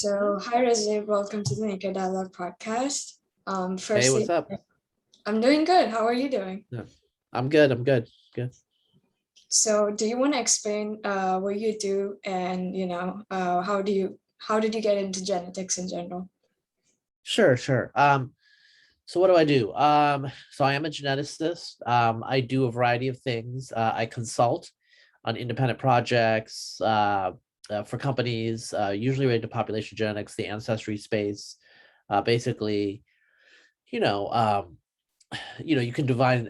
So, hi Razib, welcome to the Naked Dialogue podcast. Hey, what's Firstly, up? I'm doing good. How are you doing? Yeah. I'm good. I'm good. Good. So, do you want to explain what you do and how did you get into genetics in general? Sure, sure. So what do I do? So I am a geneticist. I do a variety of things. I consult on independent projects for companies, usually related to population genetics, the ancestry space. Basically, you know, um, you can design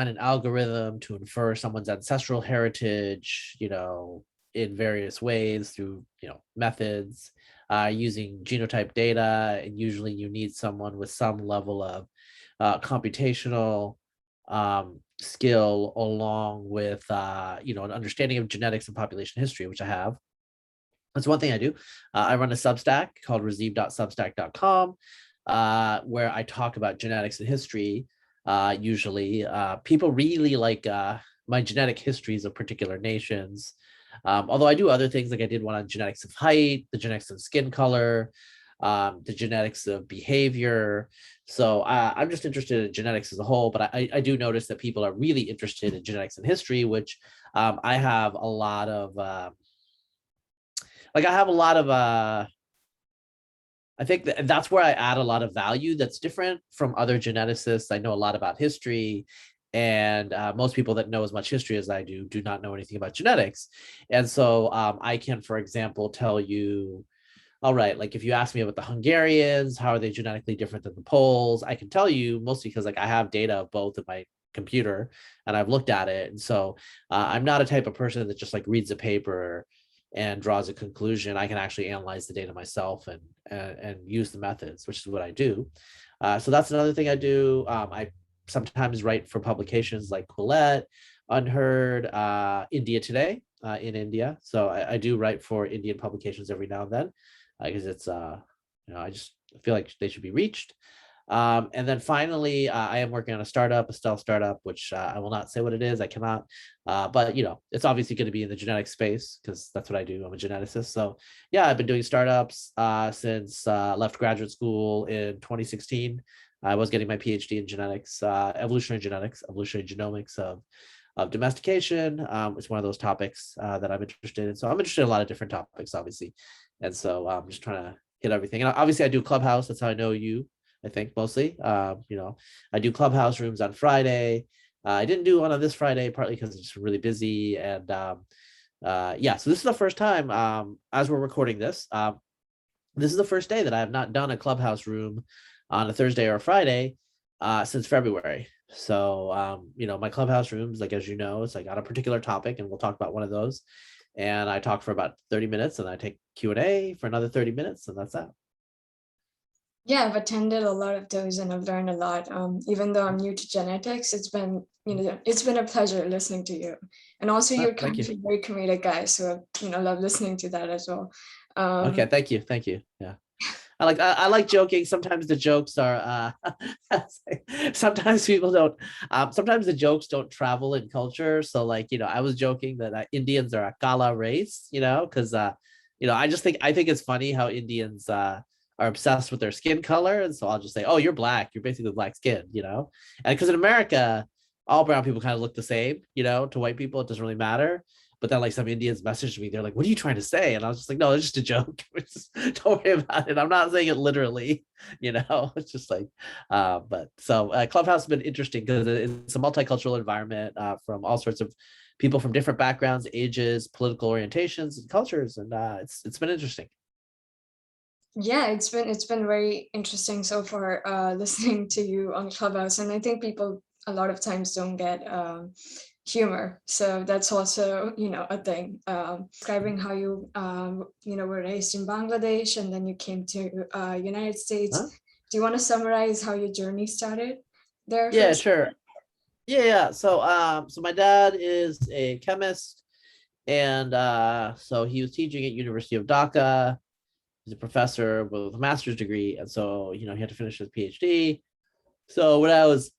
an algorithm to infer someone's ancestral heritage, in various ways through, methods, using genotype data. And usually you need someone with some level of computational skill, along with, an understanding of genetics and population history, which I have. That's one thing I do. I run a Substack called razib.substack.com, where I talk about genetics and history. Usually, people really like my genetic histories of particular nations. Although I do other things, like I did one on genetics of height, the genetics of skin color, the genetics of behavior. So I'm just interested in genetics as a whole, but I do notice that people are really interested in genetics and history, which I have a lot of. I have a lot of I think that's where I add a lot of value that's different from other geneticists. I know a lot about history, and most people that know as much history as I do not know anything about genetics. And so I can, for example, tell you, all right, like if you ask me about the Hungarians, how are they genetically different than the Poles? I can tell you, mostly because like I have data of both in my computer and I've looked at it. And so I'm not a type of person that just like reads a paper and draws a conclusion. I can actually analyze the data myself and use the methods, which is what I do. So that's another thing I do. I sometimes write for publications like Quillette, Unheard, India Today in India. So I do write for Indian publications every now and then, because it's I just feel like they should be reached. And then finally, I am working on a startup, a stealth startup, which I will not say what it is. I cannot, but it's obviously going to be in the genetic space because that's what I do. I'm a geneticist. So yeah, I've been doing startups since left graduate school in 2016. I was getting my PhD in genetics, evolutionary genomics of domestication. It's one of those topics that I'm interested in. So I'm interested in a lot of different topics, obviously. And so I'm just trying to hit everything. And obviously I do Clubhouse. That's how I know you, I think, mostly. I do Clubhouse rooms on Friday. I didn't do one on this Friday, partly because it's just really busy. And yeah, so this is the first time, as we're recording this, this is the first day that I have not done a Clubhouse room on a Thursday or a Friday since February. So, my Clubhouse rooms, like, as you know, it's like on a particular topic, and we'll talk about one of those. And I talk for about 30 minutes, and I take Q&A for another 30 minutes, and that's that. Yeah, I've attended a lot of those and I've learned a lot. Even though I'm new to genetics, it's been a pleasure listening to you. And also you're Thank kind you. of a very comedic guy, so love listening to that as well. Okay, thank you. Yeah. I like joking. Sometimes the jokes are sometimes people don't sometimes the jokes don't travel in culture. So like, I was joking that Indians are a kala race, because I think it's funny how Indians are obsessed with their skin color. And so I'll just say, oh, you're black, you're basically black skin, and because in America all brown people kind of look the same, to white people it doesn't really matter. But then like some Indians messaged me, they're like, what are you trying to say? And I was just like, no, it's just a joke. Don't worry about it. I'm not saying it literally, it's just like, but so Clubhouse has been interesting because it's a multicultural environment from all sorts of people from different backgrounds, ages, political orientations, and cultures. And it's been interesting. Yeah, it's been very interesting so far listening to you on Clubhouse, and I think people a lot of times don't get humor, so that's also a thing. Describing how you were raised in Bangladesh and then you came to United States. Huh? Do you want to summarize how your journey started there Yeah, first? sure. Yeah. So my dad is a chemist, and so he was teaching at University of Dhaka. He's a professor with a master's degree, and so he had to finish his PhD. So when I was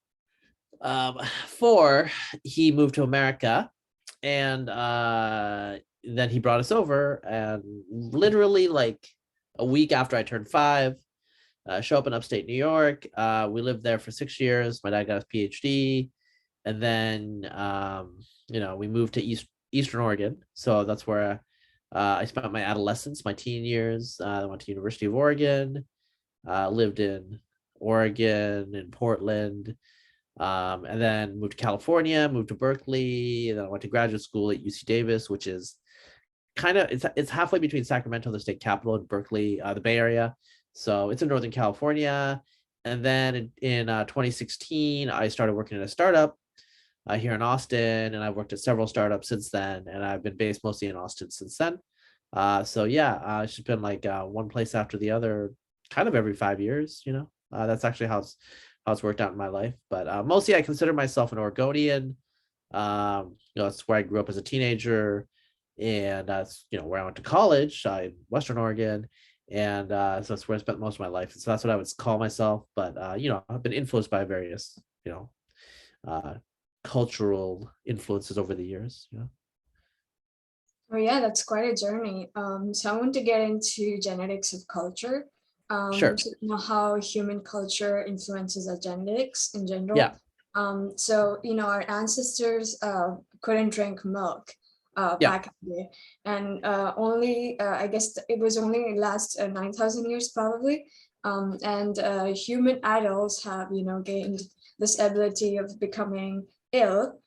4, he moved to America, and then he brought us over, and literally like a week after I turned 5. Show up in upstate New York. We lived there for 6 years. My dad got his PhD, and then we moved to Eastern Oregon. So that's where I spent my adolescence, my teen years. I went to University of Oregon. Lived in Oregon and Portland, and then moved to California, moved to Berkeley, and then I went to graduate school at UC Davis, which is kind of it's halfway between Sacramento, the state capital, and Berkeley, the Bay Area. So it's in Northern California. And then in 2016, I started working at a startup here in Austin, and I've worked at several startups since then, and I've been based mostly in Austin since then. So yeah, it's just been like one place after the other, kind of every 5 years. That's actually how it's worked out in my life. But mostly, I consider myself an Oregonian. That's where I grew up as a teenager, and that's where I went to college in Western Oregon, and so that's where I spent most of my life. So that's what I would call myself. But I've been influenced by various uh, cultural influences over the years. Oh yeah, that's quite a journey. So I want to get into genetics of culture. Sure. So how human culture influences our genetics in Yeah. general. So our ancestors couldn't drink milk Yeah. back in the day, and only I guess it was only last 9,000 years probably. And human adults have gained this ability of becoming ill,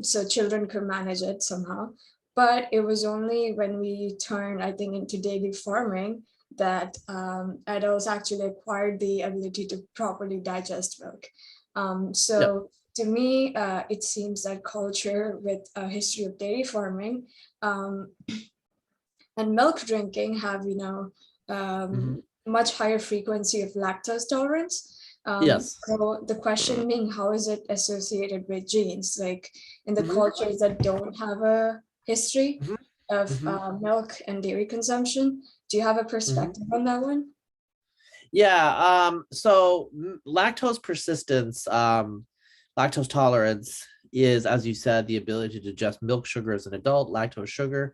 so children could manage it somehow. But it was only when we turned, I think, into daily farming that adults actually acquired the ability to properly digest milk. Yeah. So to me, it seems that culture with a history of dairy farming um, and milk drinking have, Hmm. much higher frequency of lactose tolerance. Yes. So the question being, how is it associated with genes? Like in the Hmm. cultures that don't have a history Hmm. of Hmm. milk and dairy consumption, do you have a Hmm. perspective on that one? Yeah. So lactose persistence, lactose tolerance is, as you said, the ability to digest milk sugar as an adult, lactose sugar.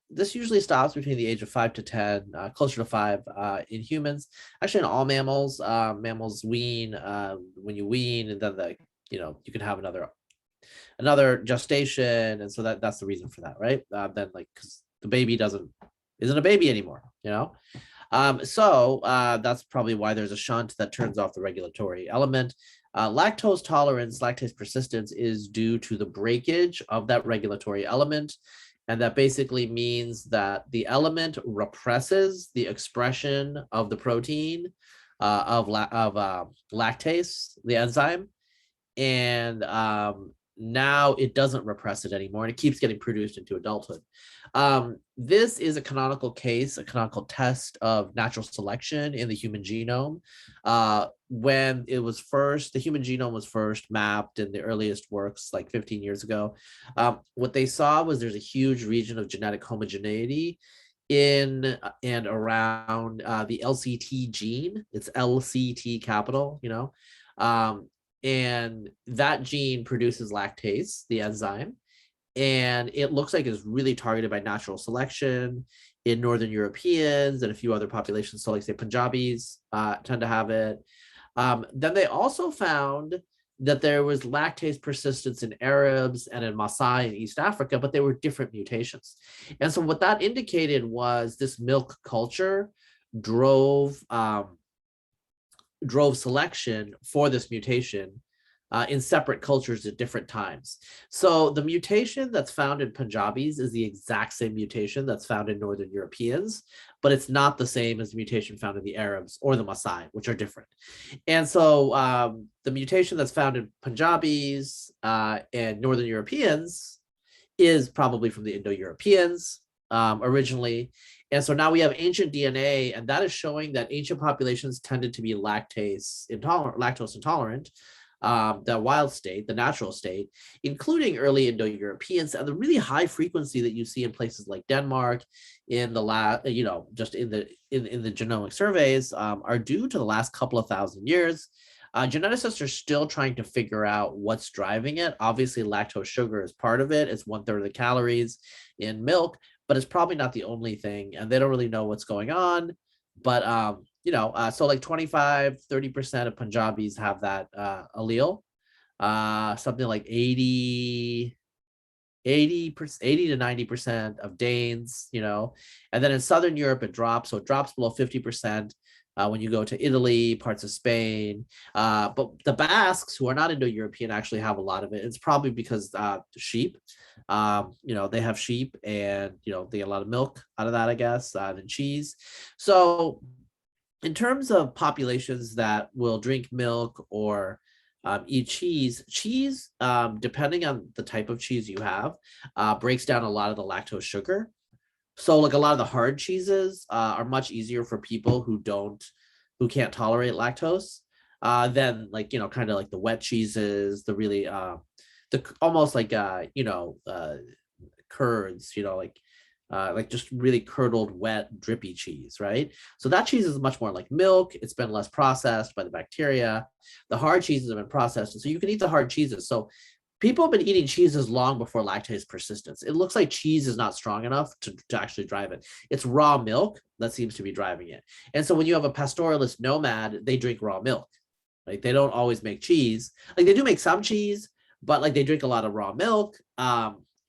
This usually stops between the age of 5 to 10, closer to 5 in humans. Actually, in all mammals, mammals wean when you wean, and then you can have another gestation, and so that's the reason for that, right? Then like because the baby isn't a baby anymore, so that's probably why there's a shunt that turns off the regulatory element. Lactose tolerance, lactase persistence is due to the breakage of that regulatory element. And that basically means that the element represses the expression of the protein of lactase, the enzyme, and now it doesn't repress it anymore, and it keeps getting produced into adulthood. This is a canonical case, a canonical test of natural selection in the human genome. When the human genome was first mapped in the earliest works like 15 years ago, what they saw was there's a huge region of genetic homogeneity in and around the LCT gene. It's LCT capital, um, and that gene produces lactase, the enzyme, and it looks like it's really targeted by natural selection in Northern Europeans and a few other populations. So, like say Punjabis tend to have it. Then they also found that there was lactase persistence in Arabs and in Maasai in East Africa, but they were different mutations. And so what that indicated was this milk culture drove drove selection for this mutation in separate cultures at different times. So the mutation that's found in Punjabis is the exact same mutation that's found in Northern Europeans, but it's not the same as the mutation found in the Arabs or the Maasai, which are different. And so the mutation that's found in Punjabis and Northern Europeans is probably from the Indo-Europeans originally. And so now we have ancient DNA, and that is showing that ancient populations tended to be lactose intolerant, the wild state, the natural state, including early Indo-Europeans, and the really high frequency that you see in places like Denmark, in the just in the genomic surveys, are due to the last couple of thousand years. Geneticists are still trying to figure out what's driving it. Obviously, lactose sugar is part of it. It's 1/3 of the calories in milk, but it's probably not the only thing, and they don't really know what's going on. But so like 25-30% of Punjabis have that allele. Something like 80 to 90% of Danes, and then in Southern Europe it drops, so it drops below 50% when you go to Italy, parts of Spain. But the Basques, who are not Indo-European, actually have a lot of it. It's probably because sheep, they have sheep, and they get a lot of milk out of that, I guess, and cheese. So in terms of populations that will drink milk or eat cheese, depending on the type of cheese you have, breaks down a lot of the lactose sugar. So like a lot of the hard cheeses are much easier for people who can't tolerate lactose than like, kind of like the wet cheeses, the really, the almost like, curds, like just really curdled, wet, drippy cheese, right? So that cheese is much more like milk. It's been less processed by the bacteria. The hard cheeses have been processed, and so you can eat the hard cheeses. So people have been eating cheeses long before lactase persistence. It looks like cheese is not strong enough to actually drive it. It's raw milk that seems to be driving it. And so when you have a pastoralist nomad, they drink raw milk. Like they don't always make cheese. Like they do make some cheese, but like they drink a lot of raw milk.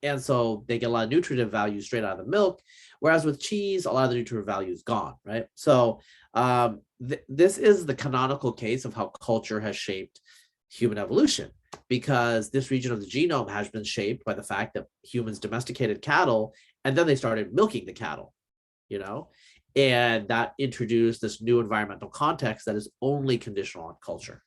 And so they get a lot of nutritive value straight out of the milk. Whereas with cheese, a lot of the nutritive value is gone, right? So this is the canonical case of how culture has shaped human evolution, because this region of the genome has been shaped by the fact that humans domesticated cattle and then they started milking the cattle, and that introduced this new environmental context that is only conditional on culture.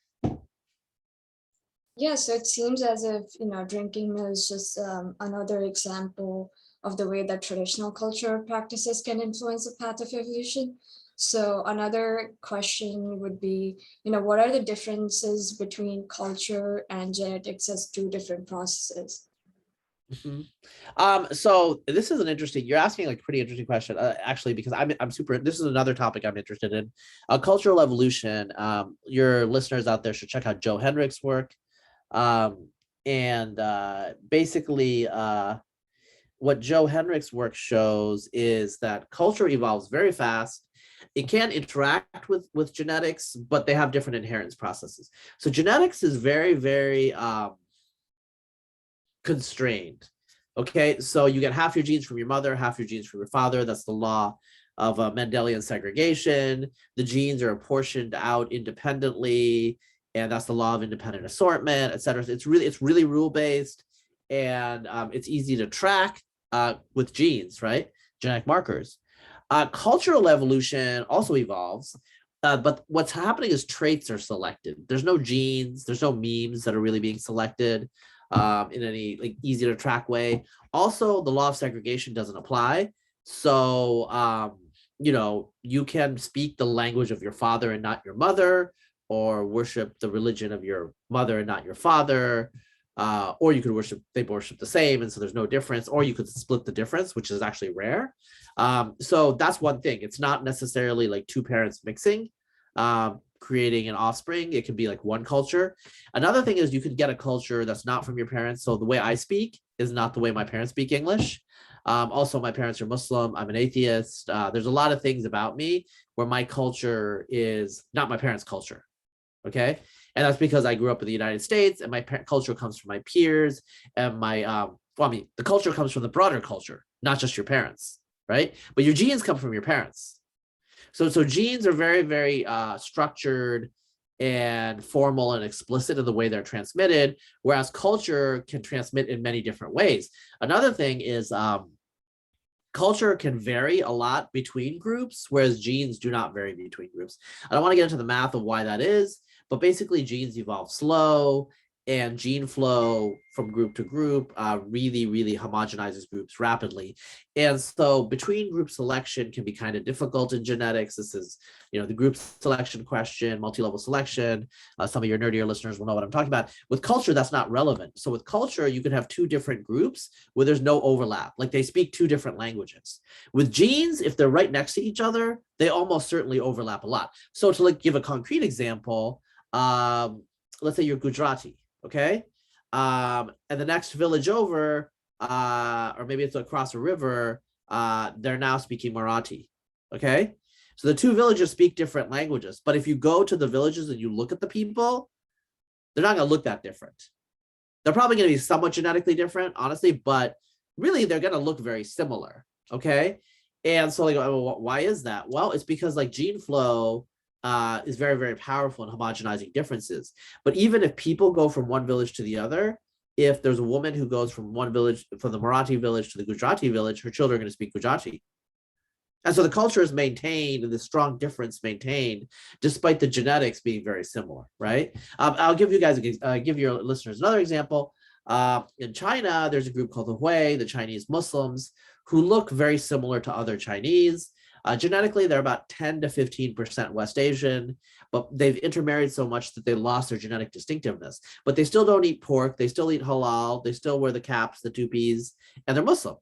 Yeah, so it seems as if, drinking milk is just another example of the way that traditional cultural practices can influence the path of evolution. So another question would be, what are the differences between culture and genetics as two different processes? So this is you're asking like pretty interesting question, actually, because this is another topic I'm interested in, cultural evolution. Your listeners out there should check out Joe Henrich's work. And basically, what Joe Henrich's work shows is that culture evolves very fast. It can interact with genetics, but they have different inheritance processes. So genetics is very, very constrained. Okay, so you get half your genes from your mother, half your genes from your father. That's the law of Mendelian segregation. The genes are apportioned out independently, and that's the law of independent assortment, et cetera. It's really rule based, and it's easy to track with genes, right? Genetic markers. Cultural evolution also evolves, but what's happening is traits are selected. There's no genes, there's no memes that are really being selected in any like easy to track way. Also, the law of segregation doesn't apply. So, you can speak the language of your father and not your mother, or worship the religion of your mother and not your father. Or you could they worship the same, and so there's no difference, or you could split the difference, which is actually rare. So that's one thing. It's not necessarily like two parents mixing, creating an offspring. It can be like one culture. Another thing is you could get a culture that's not from your parents. So the way I speak is not the way my parents speak English. Also, my parents are Muslim. I'm an atheist. There's a lot of things about me where my culture is not my parents' culture. Okay. And that's because I grew up in the United States, and my culture comes from my peers, and the culture comes from the broader culture, not just your parents, right? But your genes come from your parents. So genes are very, very structured and formal and explicit in the way they're transmitted, whereas culture can transmit in many different ways. Another thing is culture can vary a lot between groups, whereas genes do not vary between groups. I don't want to get into the math of why that is, but basically genes evolve slow, and gene flow from group to group really, really homogenizes groups rapidly. And so between group selection can be kind of difficult in genetics. This is, the group selection question, multi-level selection. Some of your nerdier listeners will know what I'm talking about. With culture, that's not relevant. So with culture, you can have two different groups where there's no overlap, like they speak two different languages. With genes, if they're right next to each other, they almost certainly overlap a lot. So to give a concrete example, let's say you're Gujarati, okay? And the next village over, or maybe it's across a river, they're now speaking Marathi. Okay. So the two villages speak different languages. But if you go to the villages and you look at the people, they're not going to look that different. They're probably going to be somewhat genetically different, honestly, but really they're going to look very similar. Okay. And so, like, why is that? Well, it's because like gene flow is very, very powerful in homogenizing differences. But even if people go from one village to the other, if there's a woman who goes from one village, from the Marathi village to the Gujarati village, her children are going to speak Gujarati. And so the culture is maintained and the strong difference maintained despite the genetics being very similar, right? I'll give you guys, give your listeners another example. In China, there's a group called the Hui, the Chinese Muslims, who look very similar to other Chinese. Genetically, they're about 10 to 15% West Asian, but they've intermarried so much that they lost their genetic distinctiveness. But they still don't eat pork. They still eat halal. They still wear the caps, the tupis, and they're Muslim.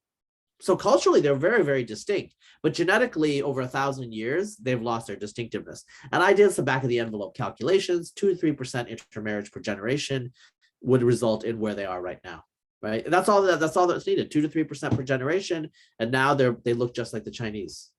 So culturally, they're very, very distinct. But genetically, over 1,000 years, they've lost their distinctiveness. And I did some back of the envelope calculations. 2 to 3% intermarriage per generation would result in where they are right now. Right. And that's all that's needed. 2 to 3% per generation. And now they look just like the Chinese.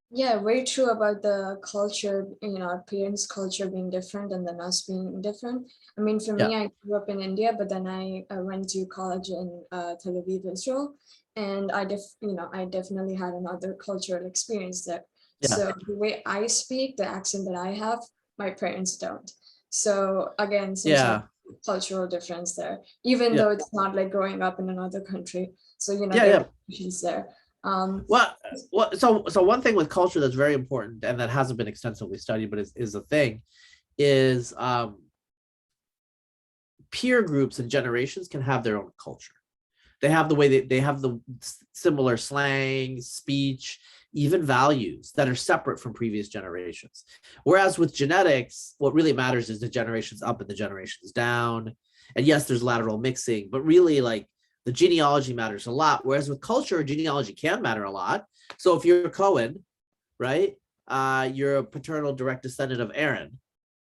Yeah, very true about the culture, our parents' culture being different and then us being different. I mean, for Yeah. me, I grew up in India, but then I went to college in Tel Aviv, Israel, and I definitely had another cultural experience there. Yeah. So the way I speak, the accent that I have, my parents don't. So again, some sort of Yeah. cultural difference there, even Yeah. though it's not like growing up in another country. So, Yeah. there are Yeah. issues there. Um, So one thing with culture that's very important and that hasn't been extensively studied, but is a thing, is peer groups and generations can have their own culture. They have the way they have the similar slang, speech, even values that are separate from previous generations. Whereas with genetics, what really matters is the generations up and the generations down. And yes, there's lateral mixing, but really like the genealogy matters a lot. Whereas with culture, genealogy can matter a lot. So if you're Cohen, right, you're a paternal direct descendant of Aaron,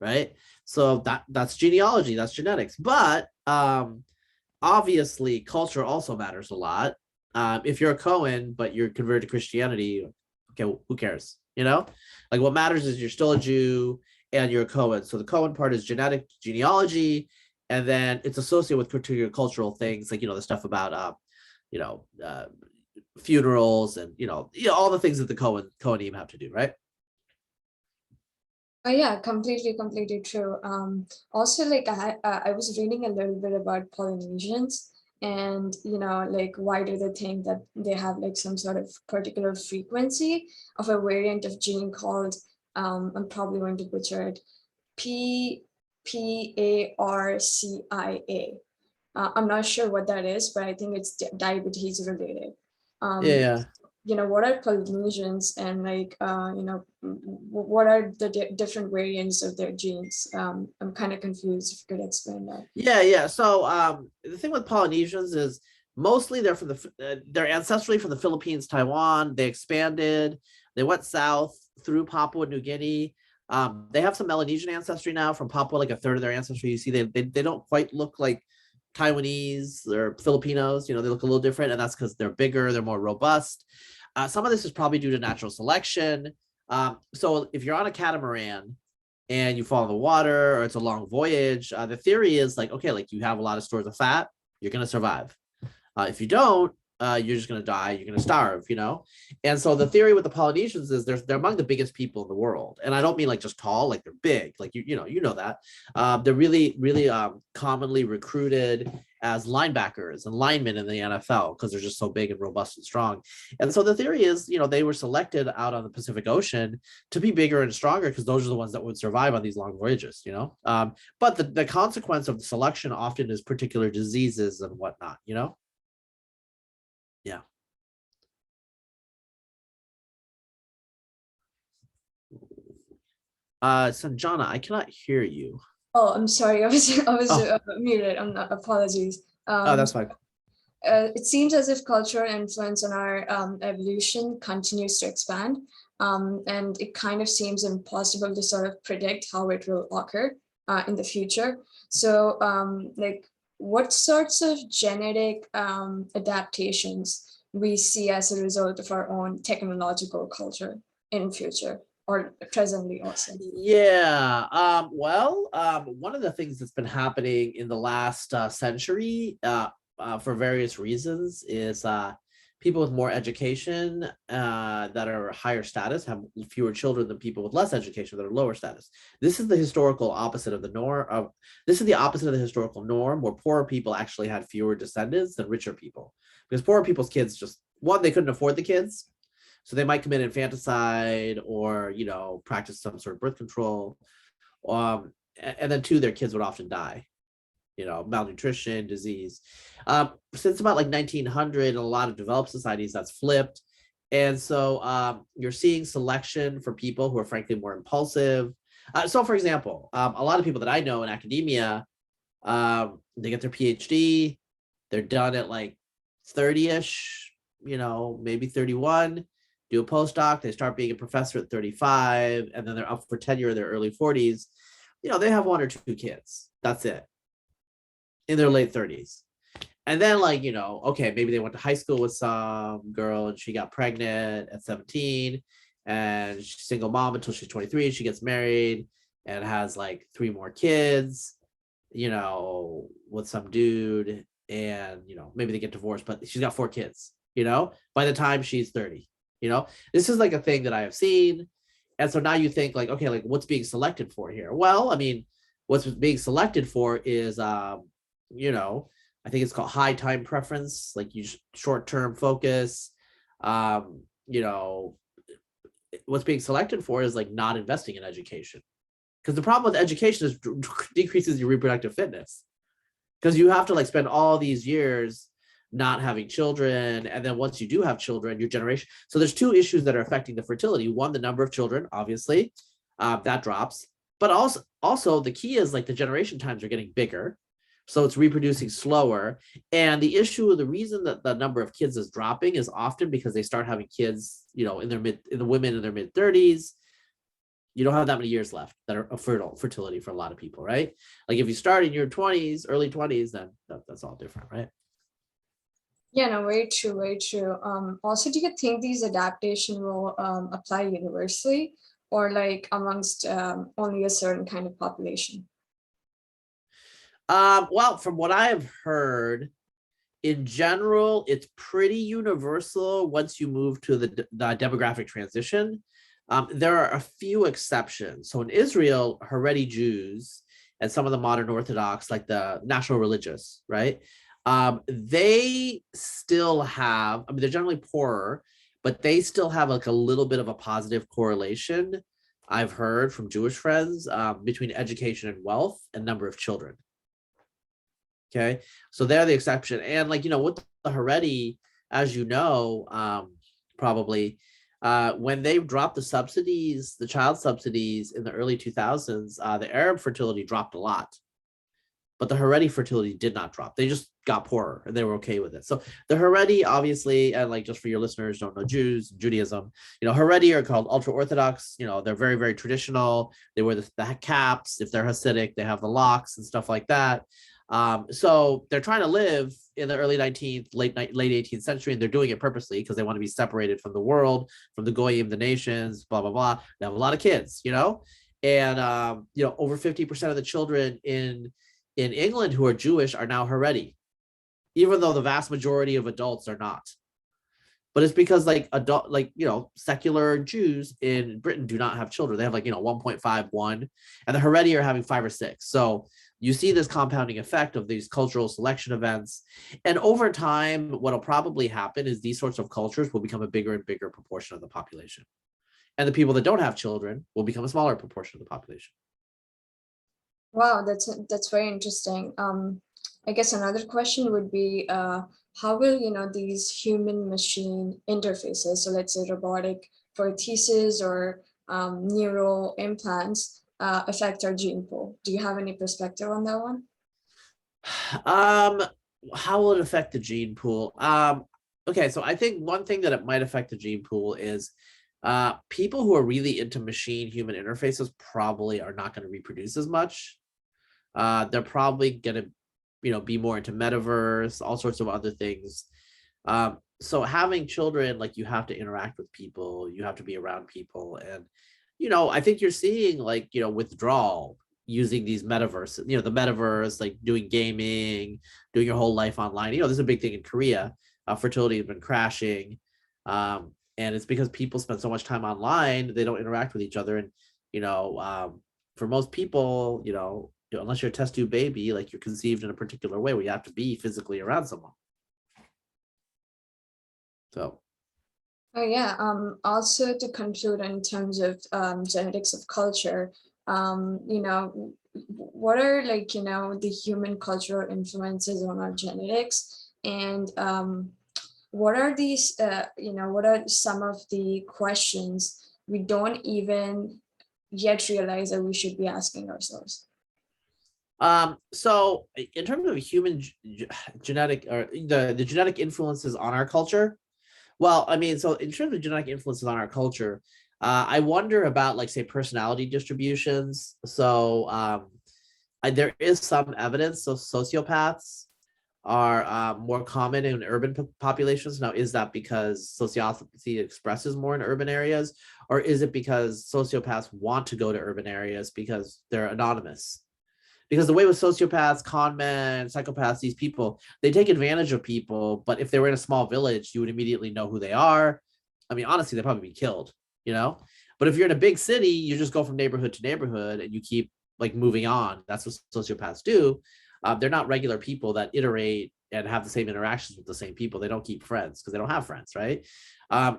right? So that's genealogy, that's genetics. But obviously culture also matters a lot. If you're a Cohen but you're converted to Christianity, okay, well, who cares? Like what matters is you're still a Jew and you're a Cohen. So the Cohen part is genetic genealogy, and then it's associated with particular cultural things, like the stuff about you know uh, funerals and all the things that the Cohenim have to do, right? Yeah, completely true. Also, like I was reading a little bit about Polynesians, and like why do they think that they have like some sort of particular frequency of a variant of gene called I'm probably going to butcher it, PPARCIA. I'm not sure what that is, but I think it's diabetes related. Yeah, Um, yeah. what are Polynesians, and like what are the different variants of their genes? I'm kind of confused. If you could explain that. Yeah. So the thing with Polynesians is mostly they're from they're ancestrally from the Philippines, Taiwan. They expanded. They went south through Papua New Guinea. They have some Melanesian ancestry now from Papua, like a third of their ancestry. You see, they don't quite look like Taiwanese or Filipinos. They look a little different, and that's because they're bigger, they're more robust. Some of this is probably due to natural selection. So if you're on a catamaran and you fall in the water or it's a long voyage, the theory is like, okay, like you have a lot of stores of fat, you're going to survive. If you don't, you're just going to die. You're going to starve. And so the theory with the Polynesians is they're among the biggest people in the world. And I don't mean like just tall, like they're big, like, you know that. They're really, really commonly recruited as linebackers and linemen in the NFL because they're just so big and robust and strong. And so the theory is, they were selected out on the Pacific Ocean to be bigger and stronger because those are the ones that would survive on these long voyages. But the consequence of the selection often is particular diseases and whatnot. Yeah. Sanjana, I cannot hear you. Oh, I'm sorry. I was Oh, muted. I'm not. Apologies. that's fine. It seems as if cultural influence on our evolution continues to expand, and it kind of seems impossible to sort of predict how it will occur in the future. So, like, what sorts of genetic adaptations we see as a result of our own technological culture in future or presently also? Yeah. One of the things that's been happening in the last century, for various reasons, is people with more education that are higher status have fewer children than people with less education that are lower status. This is the historical opposite of the norm. This is the opposite of the historical norm, where poorer people actually had fewer descendants than richer people, because poorer people's kids just one, they couldn't afford the kids, so they might commit infanticide or, practice some sort of birth control. And then two, their kids would often die, malnutrition, disease. Since about like 1900, in a lot of developed societies, that's flipped. And so you're seeing selection for people who are frankly more impulsive. So for example, a lot of people that I know in academia, they get their PhD, they're done at like 30-ish, maybe 31, do a postdoc, they start being a professor at 35, and then they're up for tenure in their early 40s. They have one or two kids. That's it. In their late 30s. And then, okay, maybe they went to high school with some girl and she got pregnant at 17, and she's a single mom until she's 23. She gets married and has like 3 more kids, with some dude, and maybe they get divorced, but she's got 4 kids, by the time she's 30. This is like a thing that I have seen. And so now you think like, okay, like what's being selected for here? Well, I mean, what's being selected for is I think it's called high time preference, like you short-term focus. You know, what's being selected for is like not investing in education. Because the problem with education is decreases your reproductive fitness. Because you have to like spend all these years not having children, and then once you do have children, your generation. So there's 2 issues that are affecting the fertility. One, the number of children, obviously, that drops. But also the key is like the generation times are getting bigger, so it's reproducing slower. And the reason that the number of kids is dropping is often because they start having kids, in the women in their mid 30s. You don't have that many years left that are fertility for a lot of people, right? Like if you start in your 20s, early 20s, then that's all different, right? Yeah, no, very true, very true. Also, do you think these adaptation will apply universally or like amongst only a certain kind of population? Well, from what I have heard, in general, it's pretty universal once you move to the demographic transition. There are a few exceptions. So in Israel, Haredi Jews and some of the modern Orthodox, like the national religious, right? They still have, they're generally poorer, but they still have like a little bit of a positive correlation, I've heard from Jewish friends, between education and wealth and number of children. Okay, so they're the exception. And like, with the Haredi, as probably, when they dropped the child subsidies in the early 2000s, the Arab fertility dropped a lot, but the Haredi fertility did not drop. They just got poorer and they were okay with it. So the Haredi, obviously, and like just for your listeners don't know Judaism, Haredi are called ultra Orthodox. They're very, very traditional. They wear the caps. If they're Hasidic, they have the locks and stuff like that. So they're trying to live in the early 19th, late 18th century, and they're doing it purposely because they want to be separated from the world, from the goyim, the nations, blah, blah, blah. They have a lot of kids, and, over 50% of the children in England who are Jewish are now Haredi, even though the vast majority of adults are not. But it's because secular Jews in Britain do not have children. They have 1.51, and the Haredi are having 5 or 6. So you see this compounding effect of these cultural selection events. And over time, what'll probably happen is these sorts of cultures will become a bigger and bigger proportion of the population. And the people that don't have children will become a smaller proportion of the population. Wow, that's very interesting. I guess another question would be, how will these human machine interfaces, so let's say robotic prosthesis or neural implants, affect our gene pool? Do you have any perspective on that one? How will it affect the gene pool? Okay, so I think one thing that it might affect the gene pool is people who are really into machine human interfaces probably are not going to reproduce as much. They're probably going to, be more into metaverse, all sorts of other things. so having children, like you have to interact with people, you have to be around people. And, you know, I think you're seeing like, you know, withdrawal using these metaverses, you know, the metaverse, like doing gaming, doing your whole life online. You know, this is a big thing in Korea. Fertility has been crashing. And it's because people spend so much time online, they don't interact with each other. And, you know, for most people, unless you're a test tube baby, like you're conceived in a particular way where you have to be physically around someone. So Oh yeah. Also to conclude in terms of genetics of culture, what are like the human cultural influences on our genetics, and what are these? What are some of the questions we don't even yet realize that we should be asking ourselves? so in terms of human genetic or the genetic influences on our culture, well, I mean, so in terms of genetic influences on our culture, I wonder about like say personality distributions. So there is some evidence. So sociopaths are more common in urban populations. Now, is that because sociopathy expresses more in urban areas, or is it because sociopaths want to go to urban areas because they're anonymous? Because the way with sociopaths, con men, psychopaths, these people, they take advantage of people. But if they were in a small village, you would immediately know who they are. I mean, honestly, they'd probably be killed, you know? But if you're in a big city, you just go from neighborhood to neighborhood and you keep like moving on. That's what sociopaths do. They're not regular people that iterate and have the same interactions with the same people. They don't keep friends because they don't have friends, right?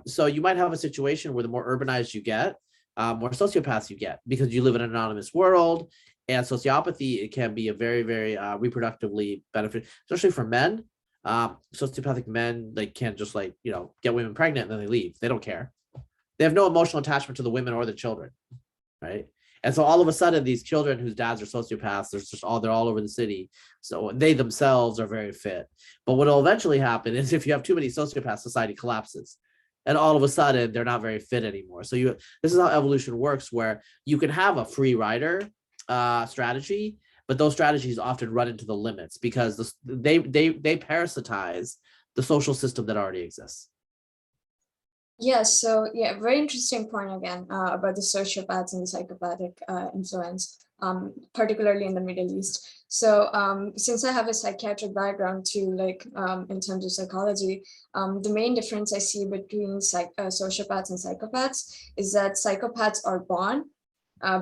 So you might have a situation where the more urbanized you get, more sociopaths you get because you live in an anonymous world. And sociopathy, it can be a very, very reproductively benefit, especially for men. Sociopathic men, they can't just like, get women pregnant and then they leave. They don't care. They have no emotional attachment to the women or the children, right? And so all of a sudden, these children whose dads are sociopaths, they're all over the city. So they themselves are very fit. But what will eventually happen is if you have too many sociopaths, society collapses. And all of a sudden, they're not very fit anymore. So this is how evolution works, where you can have a free rider strategy, but those strategies often run into the limits because they parasitize the social system that already exists. Yes, so yeah, very interesting point again about the sociopaths and the psychopathic influence, particularly in the Middle East. So since I have a psychiatric background too, like in terms of psychology, the main difference I see between sociopaths and psychopaths is that psychopaths are born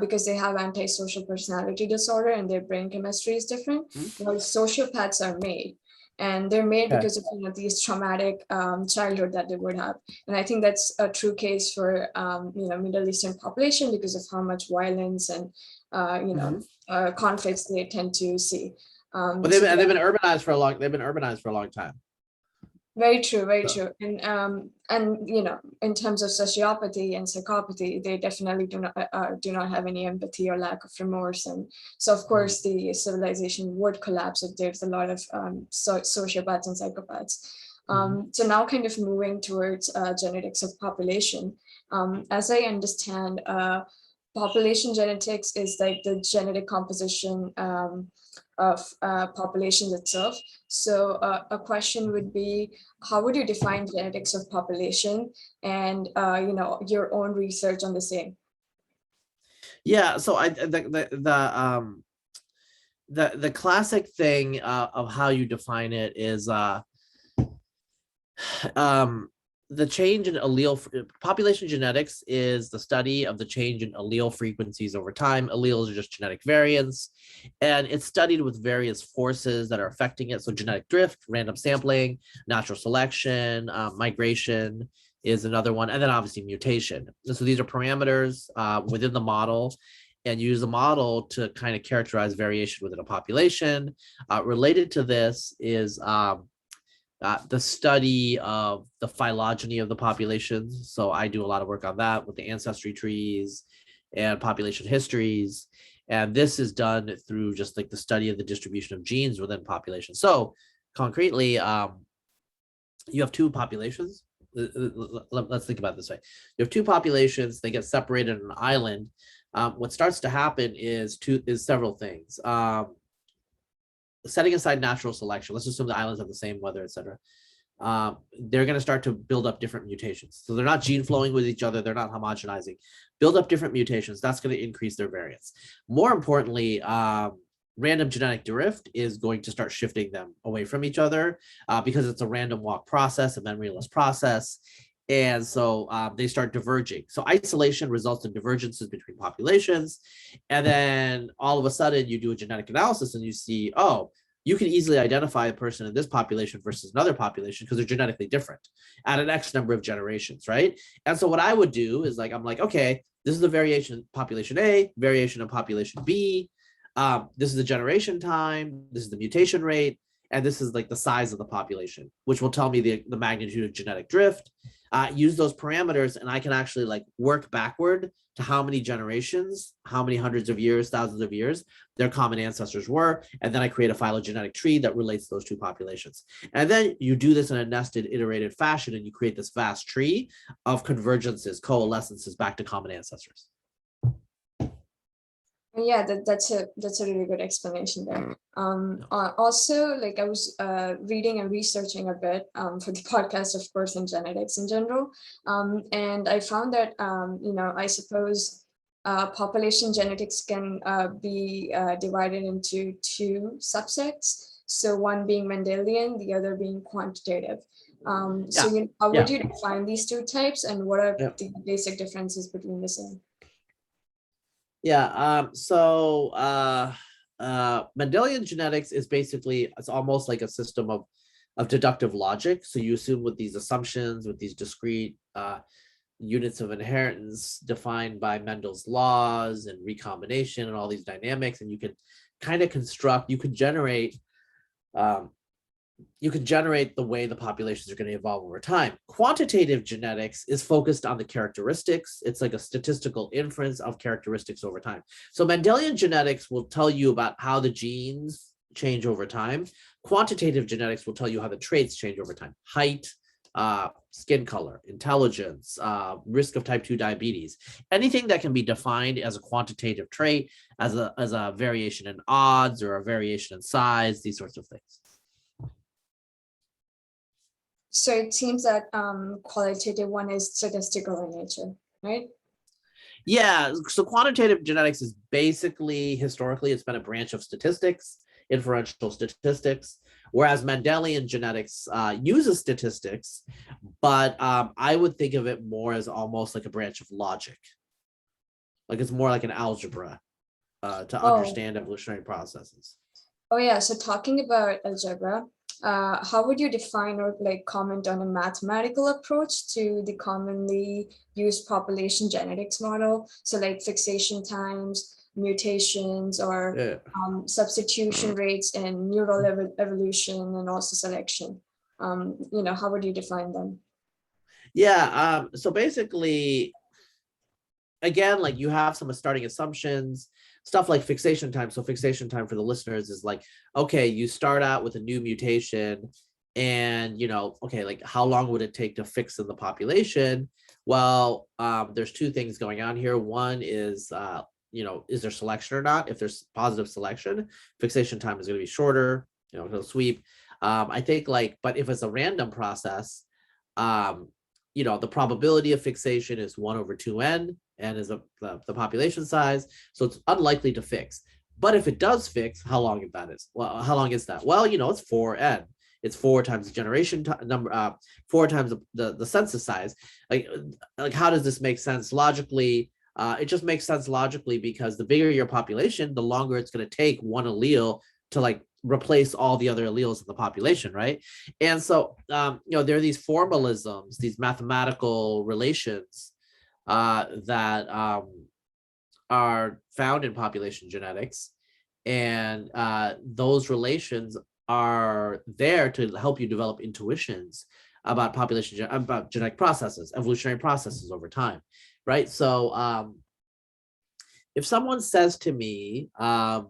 because they have antisocial personality disorder and their brain chemistry is different, while sociopaths are made. And they're made Okay. because of these traumatic childhood that they would have, and I think that's a true case for Middle Eastern population because of how much violence and Mm-hmm. conflicts they tend to see. But So they've been urbanized for a long. They've been urbanized for a long time. very true, very So, true. And in terms of sociopathy and psychopathy, they definitely do not have any empathy or lack of remorse. And so, of mhm, course, the civilization would collapse if there's a lot of sociopaths and psychopaths. mhm. So now, kind of moving towards genetics of population. As I understand, population genetics is like the genetic composition of populations itself. So a question would be, how would you define genetics of population and your own research on the same? Yeah. So the classic thing of how you define it is um, the change in population genetics is the study of the change in allele frequencies over time. Alleles are just genetic variants, and it's studied with various forces that are affecting it. So genetic drift, random sampling, natural selection, migration is another one, and then obviously mutation. And so these are parameters within the model, and use the model to kind of characterize variation within a population. Related to this is the study of the phylogeny of the populations. So I do a lot of work on that with the ancestry trees and population histories. And this is done through just like the study of the distribution of genes within populations. So concretely, you have two populations. Let's think about it this way. You have two populations, they get separated on an island. What starts to happen is several things. Setting aside natural selection, let's assume the islands have the same weather, etc. they're going to start to build up different mutations. So they're not gene flowing with each other. They're not homogenizing. Build up different mutations. That's going to increase their variance. More importantly, random genetic drift is going to start shifting them away from each other because it's a random walk process, a memoryless process. And so they start diverging. So isolation results in divergences between populations. And then all of a sudden you do a genetic analysis and you see, oh, you can easily identify a person in this population versus another population because they're genetically different at an X number of generations, right? And so what I would do is like, I'm like, okay, this is the variation in population A, variation in population B. This is the generation time, this is the mutation rate, and this is like the size of the population, which will tell me the magnitude of genetic drift. Use those parameters, and I can actually like work backward to how many generations, how many hundreds of years, thousands of years their common ancestors were, and then I create a phylogenetic tree that relates those two populations. And then you do this in a nested, iterated fashion, and you create this vast tree of convergences, coalescences back to common ancestors. Yeah, that's a really good explanation there. Also, like I was reading and researching a bit for the podcast, of course, in genetics in general, and I found that I suppose population genetics can be divided into two subsets. So one being Mendelian, the other being quantitative. So how would you define these two types, and what are the basic differences between the same? Mendelian genetics is basically, it's almost like a system of deductive logic. So you assume with these assumptions, with these discrete units of inheritance defined by Mendel's laws and recombination and all these dynamics, and you can kind of construct, you can generate the way the populations are going to evolve over time. Quantitative genetics is focused on the characteristics. It's like a statistical inference of characteristics over time. So Mendelian genetics will tell you about how the genes change over time. Quantitative genetics will tell you how the traits change over time. Height, skin color, intelligence, risk of type 2 diabetes, anything that can be defined as a quantitative trait, as a variation in odds or a variation in size, these sorts of things. So it seems that qualitative one is statistical in nature, right? Yeah, so quantitative genetics is basically, historically, it's been a branch of statistics, inferential statistics, whereas Mendelian genetics uses statistics, but I would think of it more as almost like a branch of logic. Like it's more like an algebra to understand evolutionary processes. Oh yeah, so talking about algebra, how would you define or like comment on a mathematical approach to the commonly used population genetics model? So like fixation times, mutations, or substitution rates in neural evolution and also selection. How would you define them? Yeah, so basically, again, like you have some starting assumptions, stuff like fixation time. So fixation time for the listeners is like, okay, you start out with a new mutation and, okay, like how long would it take to fix in the population? Well, there's two things going on here. One is, is there selection or not? If there's positive selection, fixation time is going to be shorter, it'll sweep. I think but if it's a random process, the probability of fixation is 1/2n, and is the population size, so it's unlikely to fix. But if it does fix, how long is that? How long is that? Well, it's 4n. It's 4 times the generation number, 4 times the census size. Like how does this make sense logically? It just makes sense logically because the bigger your population, the longer it's going to take one allele to replace all the other alleles in the population, right? And so, there are these formalisms, these mathematical relations that are found in population genetics, and those relations are there to help you develop intuitions about about genetic processes, evolutionary processes over time, right? So if someone says to me, the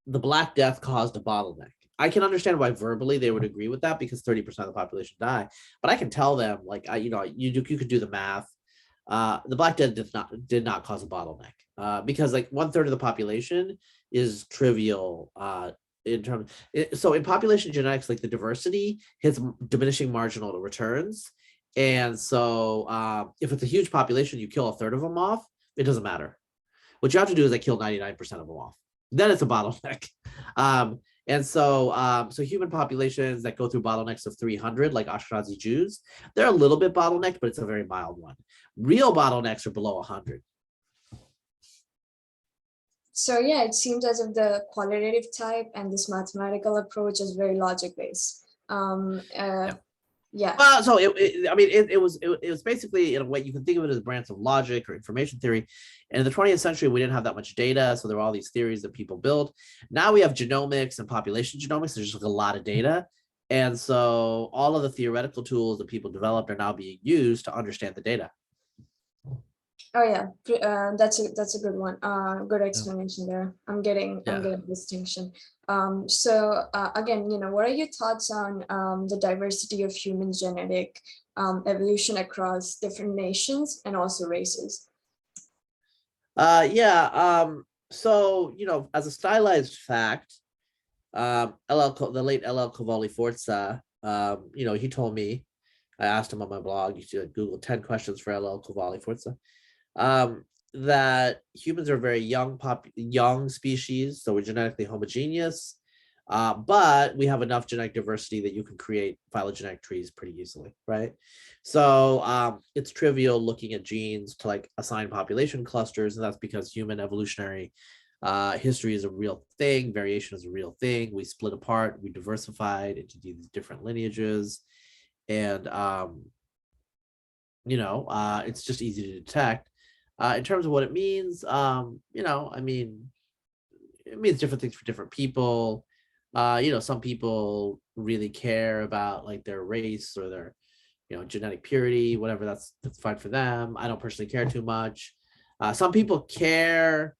Black Death caused a bottleneck, I can understand why verbally they would agree with that because 30% of the population die. But I can tell them, you could do the math. The Black Death did not cause a bottleneck because 1/3 of the population is trivial in terms, so in population genetics, like the diversity hits diminishing marginal returns. And so if it's a huge population, you kill a third of them off, it doesn't matter. What you have to do is like kill 99% of them off. Then it's a bottleneck. And so so human populations that go through bottlenecks of 300, like Ashkenazi Jews, they're a little bit bottlenecked, but it's a very mild one. Real bottlenecks are below 100. So yeah, it seems as if the qualitative type and this mathematical approach is very logic based. Yeah. Yeah. Well, so I mean, it was basically, in a way, you can think of it as a branch of logic or information theory. And in the 20th century, we didn't have that much data, so there were all these theories that people built. Now we have genomics and population genomics. There's just like a lot of data, and so all of the theoretical tools that people developed are now being used to understand the data. Oh yeah, that's a good one. Good Yeah. explanation there. I'm Yeah. getting distinction. So again, what are your thoughts on the diversity of human genetic evolution across different nations and also races? Yeah. So as a stylized fact, the late LL Cavalli Forza, he told me, I asked him on my blog, you should Google 10 questions for LL Cavalli Forza, that humans are a very young species, so we're genetically homogeneous, but we have enough genetic diversity that you can create phylogenetic trees pretty easily, right? So it's trivial looking at genes to like assign population clusters, and that's because human evolutionary history is a real thing, variation is a real thing. We split apart, we diversified into these different lineages, and it's just easy to detect. In terms of what it means, I mean, it means different things for different people. Some people really care about like their race or their, genetic purity, whatever. That's fine for them. I don't personally care too much. Some people care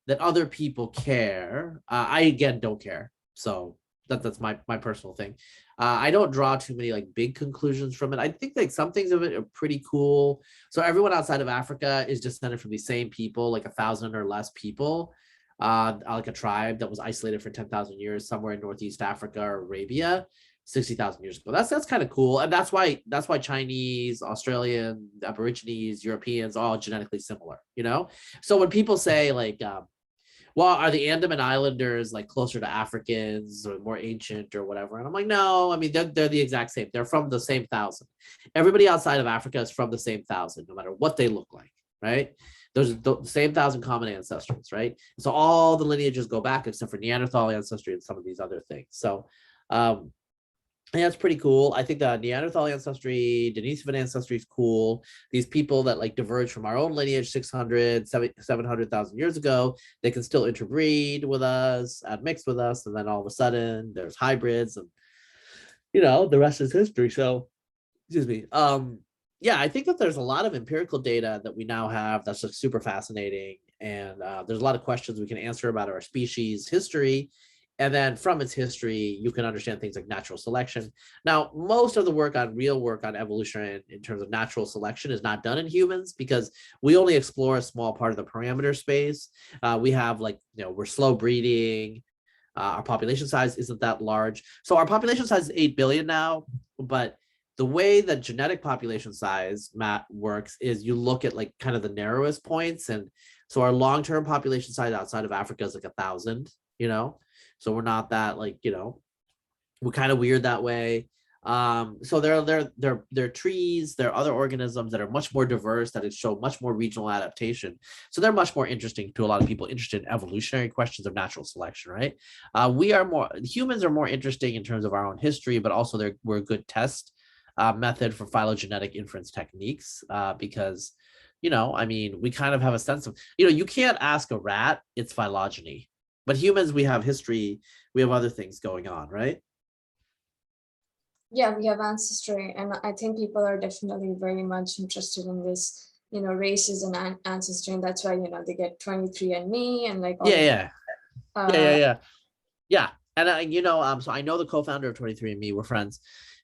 that other people care. I again don't care. So that's my personal thing. I don't draw too many like big conclusions from it. I think like some things of it are pretty cool. So everyone outside of Africa is descended from the same people, like 1,000 or less people, like a tribe that was isolated for 10,000 years somewhere in Northeast Africa or Arabia. 60,000 years ago. That's kind of cool, and that's why Chinese, Australian, Aborigines, Europeans all genetically similar. So when people say like, well, are the Andaman Islanders like closer to Africans or more ancient or whatever? And I'm like, no, I mean, they're the exact same. They're from the same thousand. Everybody outside of Africa is from the same thousand, no matter what they look like, right? There's the same thousand common ancestors, right? So all the lineages go back except for Neanderthal ancestry and some of these other things. So yeah, it's pretty cool. I think the Neanderthal ancestry, Denisovan ancestry is cool. These people that like diverge from our own lineage 600, 700,000 years ago, they can still interbreed with us, admix with us. And then all of a sudden there's hybrids and, the rest is history. So, excuse me. Yeah, I think that there's a lot of empirical data that we now have that's just super fascinating. And there's a lot of questions we can answer about our species history. And then from its history, you can understand things like natural selection. Now, most of the real work on evolution in terms of natural selection is not done in humans because we only explore a small part of the parameter space. We have we're slow breeding. Our population size isn't that large. So our population size is 8 billion now, but the way that genetic population size works is you look at like kind of the narrowest points. And so our long-term population size outside of Africa is like 1,000, so we're not that we're kind of weird that way. So there are trees, there are other organisms that are much more diverse, that show much more regional adaptation. So they're much more interesting to a lot of people interested in evolutionary questions of natural selection, right? Humans are more interesting in terms of our own history, but also we're a good test method for phylogenetic inference techniques because, I mean, we kind of have a sense of, you can't ask a rat its phylogeny, but humans, we have history, we have other things going on, right? Yeah, we have ancestry, and I think people are definitely very much interested in this, races and ancestry, and that's why they get 23andMe and like all Yeah, of yeah, yeah, yeah, uh yeah, yeah. And so I know the co-founder of 23andMe. We're friends,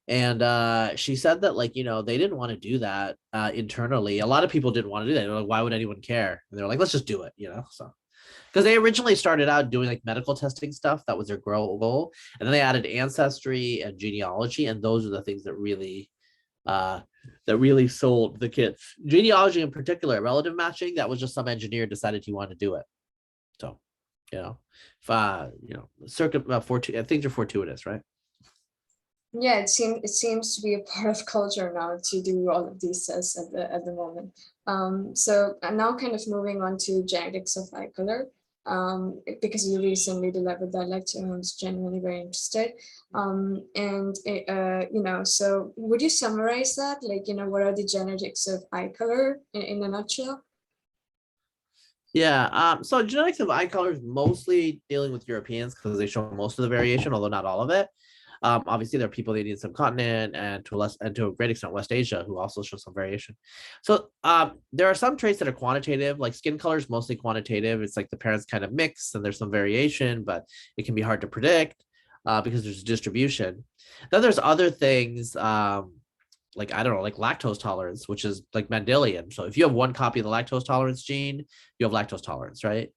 and she said that they didn't want to do that internally. A lot of people didn't want to do that. They're like, why would anyone care? And they're like, let's just do it, So because they originally started out doing like medical testing stuff. That was their goal, and then they added ancestry and genealogy, and those are the things uh, that really sold the kids. Genealogy in particular, relative matching, that was just some engineer decided he wanted to do it. So, you know, if, things are fortuitous, right? Yeah, it seems to be a part of culture now to do all of these tests at the moment. So I'm now kind of moving on to genetics of eye color. Because you recently delivered that lecture, I was genuinely very interested. So would you summarize that? Like, what are the genetics of eye color in a nutshell? Yeah. So genetics of eye color is mostly dealing with Europeans because they show most of the variation, although not all of it. Obviously, there are people in the subcontinent and to a great extent West Asia who also show some variation. So there are some traits that are quantitative, like skin color is mostly quantitative. It's like the parents kind of mix and there's some variation, but it can be hard to predict because there's distribution. Then there's other things like I don't know, like lactose tolerance, which is like Mendelian. So if you have one copy of the lactose tolerance gene, you have lactose tolerance, right?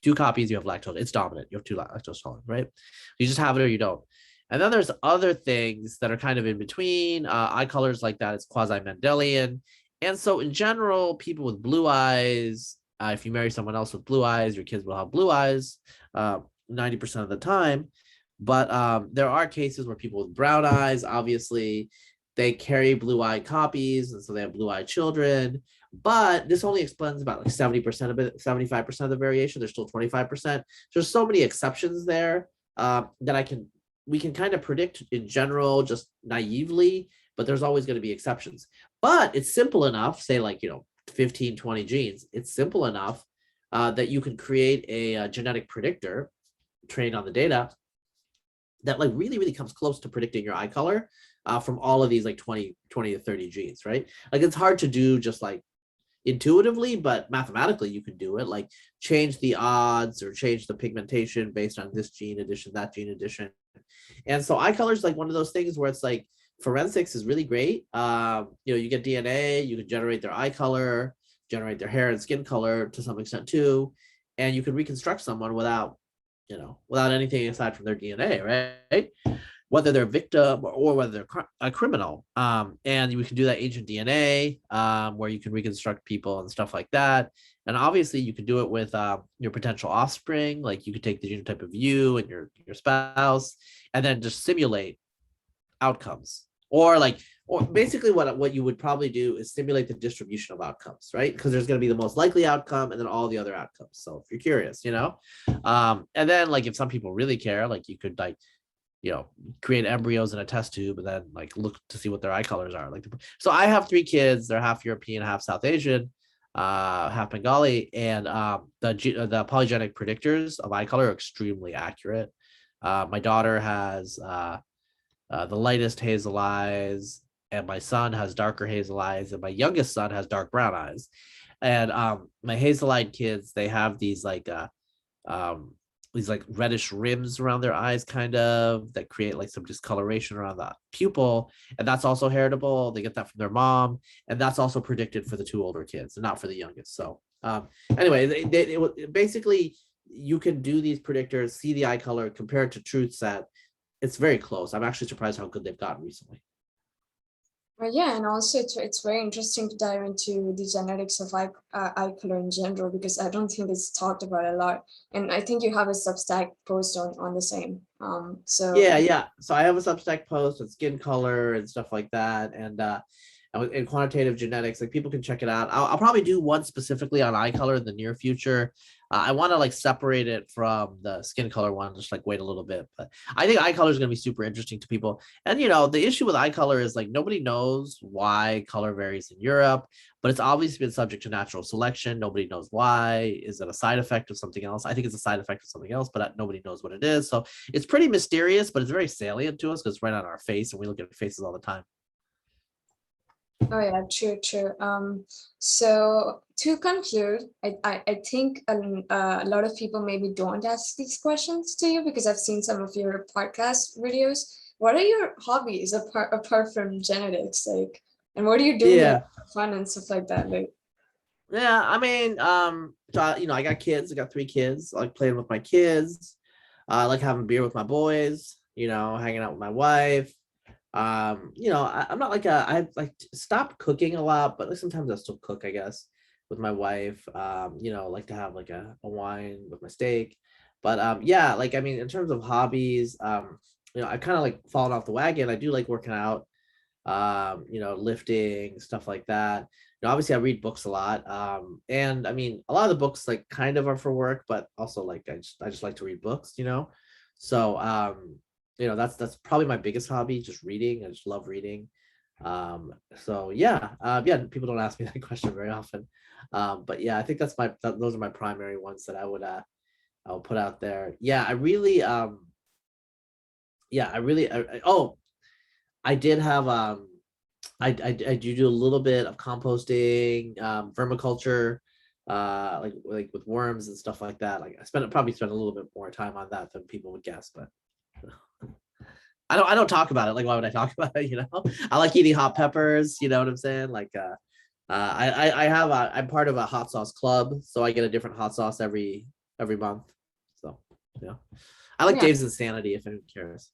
Two copies, you have lactose. It's dominant. You have two lactose tolerant, right? You just have it or you don't. And then there's other things that are kind of in between. Eye colors like that, it's quasi Mendelian. And so in general, people with blue eyes, if you marry someone else with blue eyes, your kids will have blue eyes 90% of the time. But there are cases where people with brown eyes, obviously, they carry blue-eyed copies, and so they have blue-eyed children. But this only explains about like 70% of it, 75% of the variation. There's still 25%. There's so many exceptions there that we can kind of predict in general, just naively, but there's always going to be exceptions. But it's simple enough, say like, 15, 20 genes. It's simple enough that you can create a genetic predictor trained on the data that like really, really comes close to predicting your eye color from all of these like 20 to 30 genes, right? Like it's hard to do just like intuitively, but mathematically you can do it, like change the odds or change the pigmentation based on this gene addition, that gene addition. And so eye color is like one of those things where it's like forensics is really great. You get DNA, you can generate their eye color, generate their hair and skin color to some extent too, and you can reconstruct someone without anything aside from their DNA, right? Whether they're a victim or whether they're a criminal. And we can do that agent DNA, where you can reconstruct people and stuff like that. And obviously, you can do it with your potential offspring. Like you could take the genotype of you and your spouse, and then just simulate outcomes. Or basically, what you would probably do is simulate the distribution of outcomes, right? Because there's going to be the most likely outcome and then all the other outcomes. So if you're curious, and then like if some people really care, like you could like create embryos in a test tube and then like look to see what their eye colors are. So I have three kids. They're half European, half South Asian, half Bengali, and the polygenic predictors of eye color are extremely accurate. My daughter has the lightest hazel eyes, and my son has darker hazel eyes, and my youngest son has dark brown eyes. And my hazel-eyed kids, they have um, these like reddish rims around their eyes, kind of that create like some discoloration around the pupil, and that's also heritable. They get that from their mom, and that's also predicted for the two older kids, and not for the youngest. So anyway, basically you can do these predictors, see the eye color, compare it to truth set. It's very close. I'm actually surprised how good they've gotten recently. Yeah, and also it's very interesting to dive into the genetics of eye color in general because I don't think it's talked about a lot. And I think you have a Substack post on the same. So Yeah. So I have a Substack post with skin color and stuff like that, and quantitative genetics. Like people can check it out. I'll probably do one specifically on eye color in the near future. I want to like separate it from the skin color one, just like wait a little bit. But I think eye color is going to be super interesting to people. And the issue with eye color is like nobody knows why color varies in Europe, but it's obviously been subject to natural selection. Nobody knows why. Is it a side effect of something else? I think it's a side effect of something else, but nobody knows what it is. So it's pretty mysterious, but it's very salient to us because it's right on our face, and we look at faces all the time. oh yeah, true. So to conclude, I think a lot of people maybe don't ask these questions to you because I've seen some of your podcast videos. What are your hobbies apart from genetics, like, and what do you do like Yeah. for fun and stuff like that, like? Yeah, I mean, I got kids. I got 3 kids. I like playing with my kids. I like having beer with my boys. Hanging out with my wife. I'm not like I like stopped cooking a lot, but like sometimes I still cook, I guess, with my wife. Like to have like a wine with my steak. But yeah, like I mean, in terms of hobbies, I kind of like fallen off the wagon. I do like working out, lifting, stuff like that. Obviously I read books a lot. And I mean, a lot of the books like kind of are for work, but also like I just like to read books. So that's probably my biggest hobby, just reading. I just love reading. So yeah, yeah, people don't ask me that question very often. But yeah, I think those are my primary ones that I'll put out there. Yeah, I really yeah, I really oh, I did have I do a little bit of composting, vermiculture, like with worms and stuff like that. Like probably spend a little bit more time on that than people would guess, but I don't talk about it. Like, why would I talk about it? I like eating hot peppers. You know what I'm saying? Like, I'm part of a hot sauce club, so I get a different hot sauce every month. So yeah, I like Yeah. Dave's Insanity if anyone cares.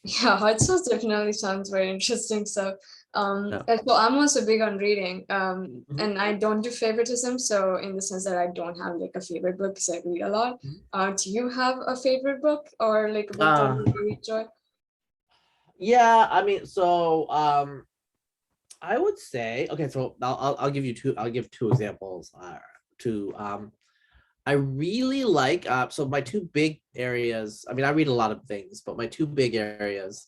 Yeah, hot sauce definitely sounds very interesting. So, Yeah. and so I'm also big on reading, Mhm. and I don't do favoritism. So, in the sense that I don't have like a favorite book because I read a lot. Mhm. Do you have a favorite book or like a book that Uh, you really enjoy? yeah, I mean, so I would say okay. So I'll give you two. I'll give two examples. To I really like so my two big areas. I mean, I read a lot of things, but my two big areas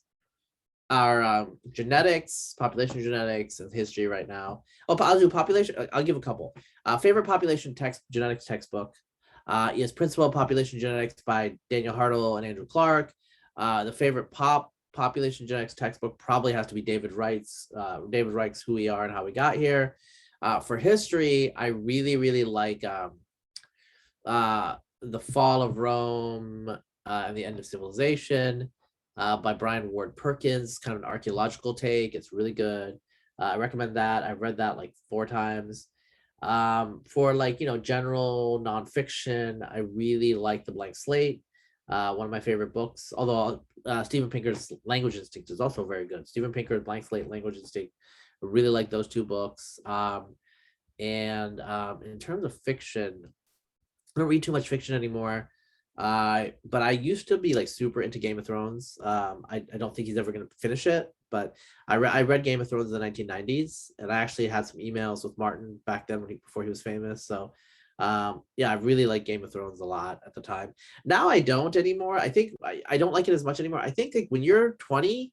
are genetics, population genetics, and history right now. Oh, I'll do population. I'll give a couple. Favorite population genetics textbook is Principle of Population Genetics by Daniel Hartle and Andrew Clark. The favorite population genetics textbook probably has to be David Reich's Who We Are and How We Got Here. For history, I really, really like The Fall of Rome and the End of Civilization by Brian Ward Perkins, kind of an archaeological take. It's really good. I recommend that. I've read that like 4 times. For like, general nonfiction, I really like The Blank Slate. One of my favorite books, although Steven Pinker's Language Instinct is also very good. Steven Pinker's Blank Slate, Language Instinct. I really like those two books. And in terms of fiction, I don't read too much fiction anymore. But I used to be like super into Game of Thrones. I don't think he's ever going to finish it, but I read Game of Thrones in the 1990s, and I actually had some emails with Martin back then before he was famous. So, yeah, I really like Game of Thrones a lot at the time. Now I don't anymore. I think I don't like it as much anymore. I think like when you're 20,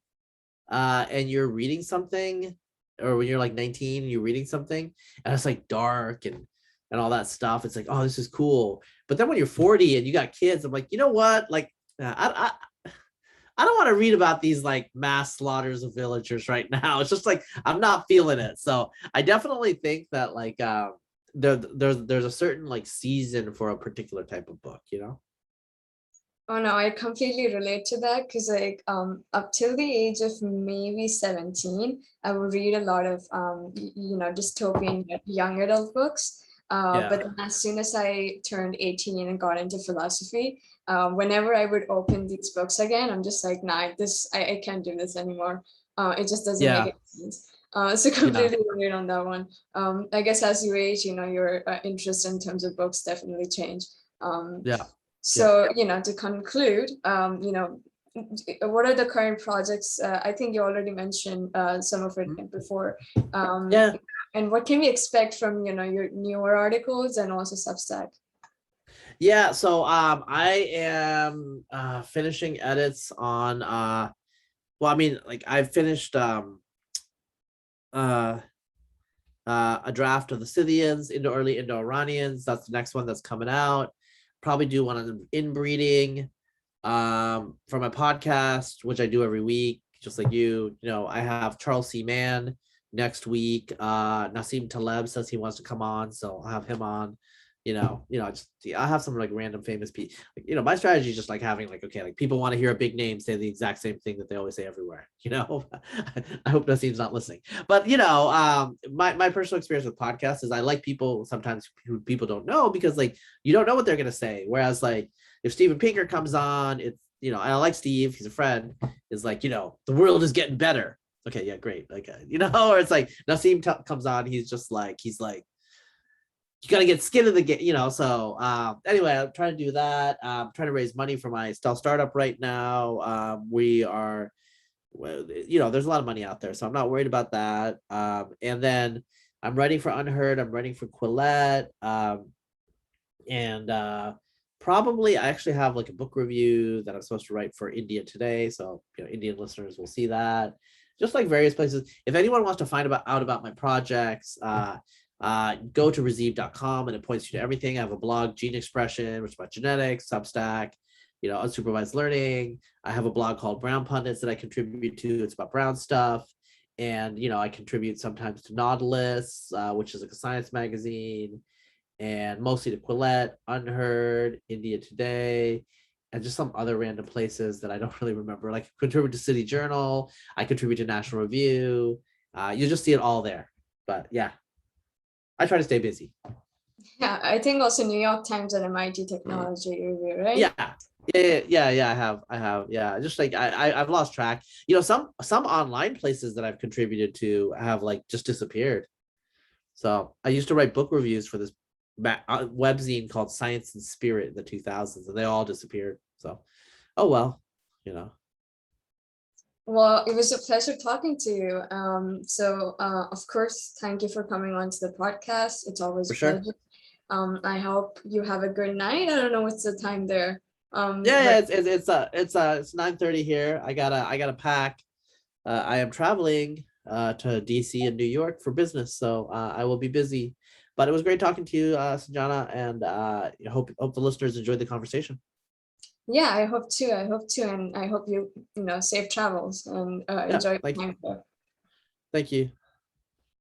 and you're reading something, or when you're like 19 and you're reading something, and it's like dark and all that stuff, it's like, oh, this is cool. But then when you're 40 and you got kids, I'm like, you know what? Like, I don't want to read about these like mass slaughters of villagers right now. It's just like I'm not feeling it. So I definitely think that like there's a certain like season for a particular type of book. Oh no, I completely relate to that because like up till the age of maybe 17, I would read a lot of dystopian young adult books. But Yeah. then as soon as I turned 18 and got into philosophy, whenever I would open these books again, I'm just like, nah, I can't do this anymore. It just doesn't make Yeah. any sense. So Yeah. completely relate on that one. I guess as you age, your interest in terms of books definitely change. Um, Yeah. Yeah. so, to conclude, what are the current projects? I think you already mentioned some of it Mhm. before. Um, Yeah. and what can we expect from, your newer articles and also Substack? Yeah, so I am finishing edits on well, I mean, like I've finished uh a draft of the Scythians into early Indo-Iranians. That's the next one that's coming out. Probably do one on inbreeding for my podcast, which I do every week, just like I have Charles C. Mann next week. Nassim Taleb says he wants to come on, so I'll have him on. just I have some like random famous people. Like, my strategy is just like having like, okay, like people want to hear a big name say the exact same thing that they always say everywhere. I hope Nassim's not listening. But my personal experience with podcasts is I like people sometimes who people don't know, because like you don't know what they're gonna say. Whereas like if Steven Pinker comes on, it's and I like Steve, he's a friend, is like, the world is getting better. Okay, yeah, great. Like, or it's like Nassim comes on, he's like, you got to get skin in the game, So anyway, I'm trying to do that. I'm trying to raise money for my stealth startup right now. We are, there's a lot of money out there, so I'm not worried about that. And then I'm writing for Unheard. I'm writing for Quillette. And probably I actually have like a book review that I'm supposed to write for India Today. So, Indian listeners will see that. Just like various places. If anyone wants to find out about my projects, go to razib.com and it points you to everything. I have a blog, Gene Expression, which is about genetics, Substack, unsupervised learning. I have a blog called Brown Pundits that I contribute to. It's about brown stuff. And, I contribute sometimes to Nautilus, which is like a science magazine, and mostly to Quillette, Unheard, India Today, and just some other random places that I don't really remember. Like contribute to City Journal, I contribute to National Review. You'll just see it all there. But yeah, I try to stay busy. Yeah, I think also New York Times and MIT Technology Review, right? Yeah. I have. Yeah, just like I've lost track. Some online places that I've contributed to have like just disappeared. So I used to write book reviews for this webzine called Science and Spirit in the 2000s, and they all disappeared. So, oh well, Well, it was a pleasure talking to you. Of course, thank you for coming on to the podcast. It's always for a sure. pleasure. I hope you have a good night. I don't know what's the time there. Yeah, it's 9:30 here. I gotta pack. I am traveling to DC and New York for business, so I will be busy. But it was great talking to you, Sanjana, and hope the listeners enjoyed the conversation. Yeah, I hope too. I hope too, and I hope you safe travels and Yeah, enjoy your thank you. time there. Thank you.